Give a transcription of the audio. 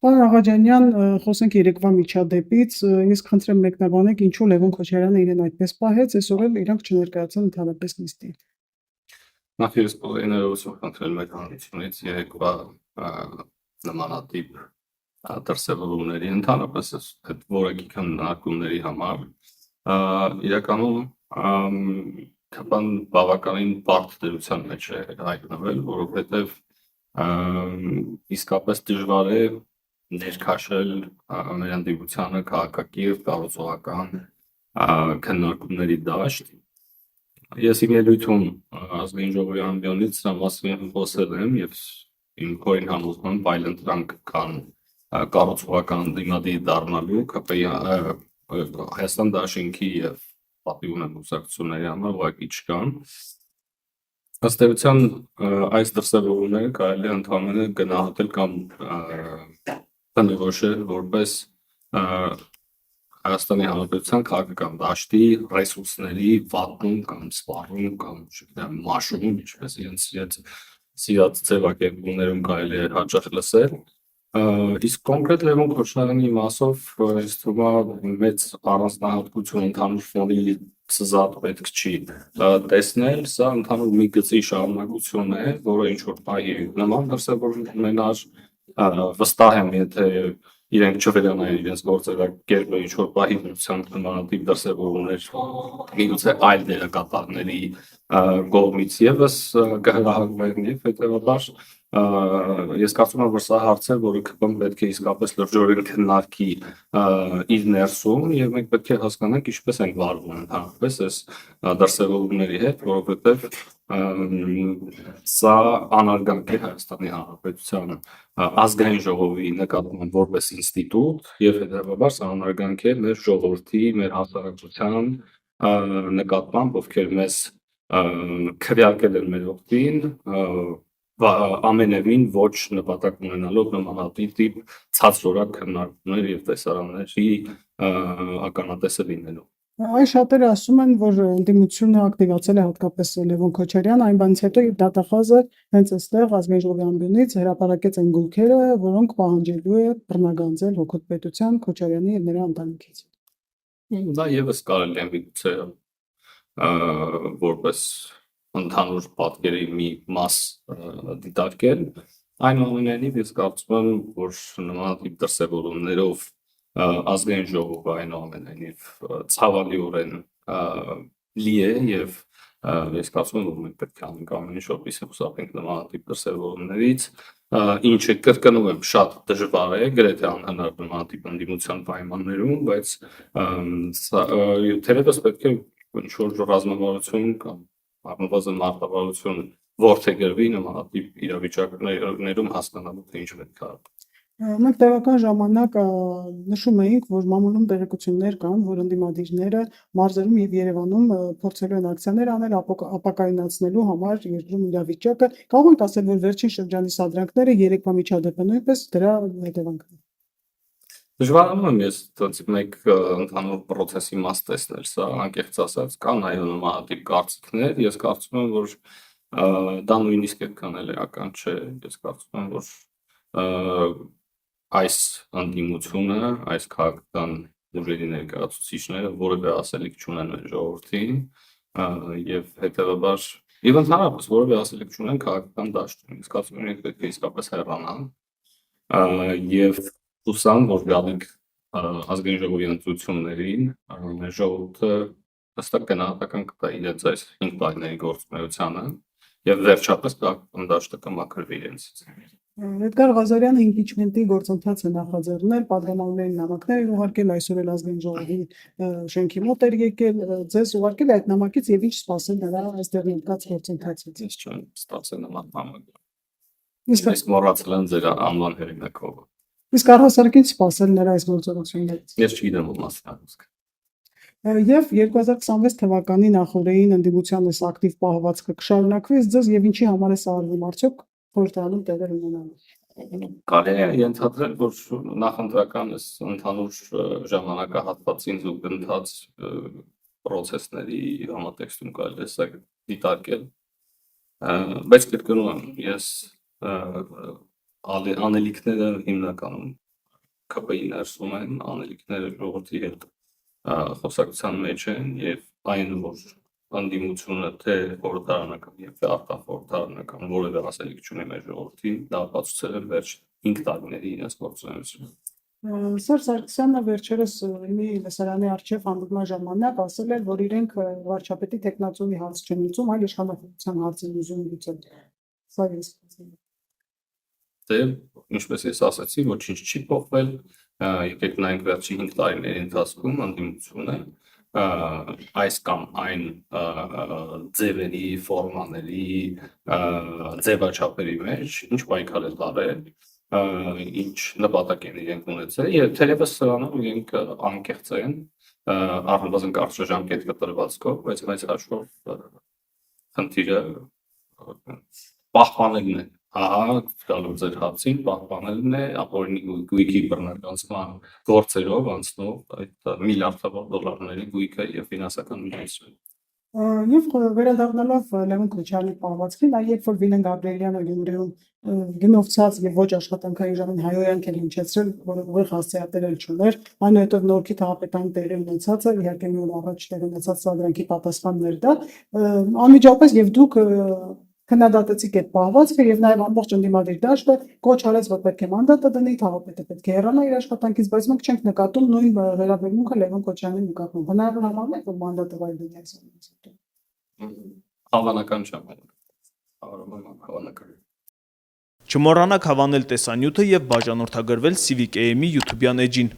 Պարոն Աղաջանյան, խոսենք երեկվա միջադեպից, ես խնդրեմ մեկնաբանեք ինչու Լևոն Քոչարյանը իրեն այդպես պահեց, այսօր էլ իրանք չներկայացան ընդհանրապես նիստին։ Նախ ես բոլորի ներողություն խնդրել մեր հանրությունից երեկվա նմանատիպ դրսևորումների ընդհանրապես այդ որակի քննարկումների համար իրականում քան բավականին բարդ դրության մեջ է հայտնվել, որովհետև իսկապես դժվար է ներքաշել մեր ընդդիմությանը քաղաքակիրթ կառուցողական քննարկումների դաշտ։ Ես իմ ելույթում ազգային ժողովի ամբիոնից սրա մասին խոսել եմ եւ իմ քորին համոզմամբ այլընտրանք կան կառուցողական դիմադի դառնալու ԿՊ-ի Հայաստան դաշինքի եւ պատիվ ունեն կուսակցությունների համար ուղղակի չկան։ Ըստ էության այս դրսևորումները կարելի է ընդհանրապես գնահատել կամ բնորոշել որպես Հայաստանի Հանրապետության քաղաքական դաշտի ռեսուրսների վատնում կամ սպառում կամ չգիտեմ մաշում, ինչպես իրենց սիրած ձևակերպումներում կարելի է հաճախ լսել։ Իսկ կոնկրետ Լևոն Քոչարյանի մասով ինձ թվում է մեծ առանձնահատկություն ընդհանուր ֆոնի սզատ պետք չի տեսնել, սա ընդհանուր մի գծի շարունակություն է, որը ինչ որ պահի նման դրսևորում ունենար, վստահ եմ, եթե իրենք չվերանային իրենց գործելակերպը ինչ որ պահի դրությամբ նմանատիպ դրսևորումներ միգուցե այլ դերակատարների կողմից եւս կհրահանգվեն եւ հետեւաբար ես կարծում եմ, որ սա հարց է, որը ԿՊ-ն պետք է իսկապես լրջորեն քննարկի իր ներսում եւ մենք պետք է հասկանանք ինչպես են վարվում ընդհանրապես այս դրսևորումների հետ, որովհետեւ սա անարգանք է Հայաստանի Հանրապետության ազգային ժողովի նկատմամբ որպես ինստիտուտ եւ հետեւաբար սա անարգանք է մեր ժողովրդի, մեր հասարակության նկատմամբ, ովքեր մեզ քվեարկել են մեր օգտին ամենևին ոչ նպատակ ունենալով նմանատիպ ցածրորակ քննարկումներ եւ տեսարանների ականատեսը լինելու։ Այ շատերը ասում են, որ ընդդիմությունը ակտիվացել է հատկապես Լևոն Քոչարյանը, այն բանից հետո իր դատախազը հենց այստեղ ազգային ժողովի ամբիոնից հրապարակեց այն գույքերը, որոնք պահանջելու է բռնագանձել հոգոտ պետության Քոչարյանի եւ նրա ընտանիքից։ Դա եւս կարելի է միգուցե որպես ընդհանուր պատկերի մի մաս դիտարկել, այնուամենայնիվ ես կարծում եմ, որ նմանատիպ դրսևորումներով ազգային ժողովը այնուամենայնիվ ցավալիորեն լի է եւ ես կարծում եմ, որ մենք պետք է անենք ամեն ինչ, որպեսզի խուսափենք նմանատիպ դրսևորումներից, ինչը կրկնում եմ շատ դժվար է, գրեթե անհնար նմանատիպ ընդդիմության պայմաններում, բայց թերևս պետք է ինչ որ ռազմավարություն կամ առնվազն մարտավարություն որդեգրվի նմանատիպ իրավիճակներում հասկանալու թե ինչ պետք է արվի։ Մենք տեղական ժամանակ նշում էինք, որ մամուլում տեղեկություններ կան, որ ընդդիմադիրները մարզերում եւ Երևանում փորձելու են ակցիաներ անել ապակայունացնելու համար երկրում իրավիճակը, կարող ենք ասել, որ վերջին շրջանի սադրանքները երեկվա միջադեպը նույնպես դրա հետևանքն է։ Դժվարանում եմ ես մեկ ընդհանուր process-ի մաս տեսնել, սա անկեղծ ասած կան այո նմանատիպ կարծիքներ, ես կարծում եմ, որ դա նույնիսկ այդքան էլ էական չէ, ես կարծում եմ, որ այս ընդդիմությունը, այս քաղաքական ուժերի ներկայացուցիչները որևէ ասելիք չունեն մեր ժողովրդին եւ հետեւաբար եւ ընդհանրապես որևէ ասելիք չունեն քաղաքական դաշտում, ես կարծում եմ պետք է իսկապես հեռանան եւ հուսամ, որ գալիք ազգային ժողովի ընտրություններին մեր ժողովուրդը հստակ գնահատական կտա իրենց այս 5 տարիների գործունեությանը եւ վերջապես քաղաքական դաշտը կմաքրվի իրենցից։ Էդգար Ղազարյանը իմպիչմենտի գործընթաց է նախաձեռնել, պատգամավորների նամակներ ուղարկել, այսօր էլ ազգային ժողովի շենքի մոտ էր եկել, ձեզ ուղարկել այդ նամակից եւ ինչ սպասել նրա այստեղ եկած գործընթացից։ Ես չեմ ստացել նման նամակ։ Իսկ մոռացել եմ ձեր անվան հերինակով։ Իսկ առհասարակին սպասել նրա այս գործողություններից։ Ես չգիտեմ ում մասին խոսքը։ Եվ 2026 թվականի նախորդին ընդդիմության այս ակտիվ պահվածքը կշարունակվի, ձեզ եւ ինչի համար է սա արվում, արդյոք խորհրդարանում տեղեր ունենալու։ Կարելի է ենթադրել, որ նախընտրական ընդհանուր ժամանակահատվածին զուգընթաց process-ների համատեքստում կարելի է սա դիտարկել, բայց կրկնում եմ, ես անելիքները հիմնականում ԿՊ-ի ներսում են, անելիքները ժողովրդի հետ խոսակցության մեջ են եւ այն որ անդիմությունը թե խորհրդարանական եւ թե արտախորհրդարանական որևէ ասելիք չունի մեր ժողովրդին, դա ապացուցել է վերջ 5 տարիների իրենց գործունեությունը։ Սերժ Սարգսյանը վերջերս մի լսարանի առջև հանդիպման ժամանակ ասել էր, որ իրենք վարչապետի տեխնացուի հարց չեն լուծում, այլ իշխանական հարց են ուզում լուծել։ Սա ես ասեմ։ Դե, ինչպես ես ասացի, ոչինչ չի փոխվել, եկեք նայենք վերջի 5 տարիների ընթացքում անդիմությունը այս կամ այն ձևերի, ֆորմաների, ձևաչափերի մեջ ինչ պայքար է տարել, ինչ նպատակ են իրենք ունեցել եւ թերևս սրանով իրենք անկեղծ են, առնվազն կարճաժամկետ կտրվածքով, բայց հաշվով խնդիրը պահպանելն է, ահա գալու ձեր հարցին, պահպանելն է, ապօրինի գույքի բռնականացման գործերով անցնող այդ միլիարդավոր դոլարների գույքը եւ ֆինանսական միջոցները։ Եվ վերադառնալով Լևոն Քոչարյանի պահվածքին, այ երբ որ Վիլեն Գաբրիելյանը Գյումրիում գնովցած եւ ոչ աշխատանքային ժամին հայոյանք էր հնչեցրել, որ ուղիղ հասցեատերել չուներ, այնուհետև Նորքի քաղաքական տեղի ունեցածը իհարկե մի օր առաջ տեղի ունեցած սադրանքի պատասխանն էր դա, անմիջապես եւ դուք քննադատեցիք այդ պահվածքը եւ նաեւ ամբողջ ընդդիմադիր դաշտը կոչ արեց, որ պետք է մանդատը դնի, քաղաքապետը պետք է հեռանա իր աշխատանքից, բայց մենք չենք նկատում նույն վերաբերմունքը Լևոն Քոչարյանին նկատում։ Հնարավոր համարում եք, որ մանդատը վայր դնի այս ամենից հետո։ Հավանական չէ, հավանական։ Չմոռանաք հավանել տեսանյութը եւ բաժանորդագրվել Civic AM-ի YouTube-յան էջին։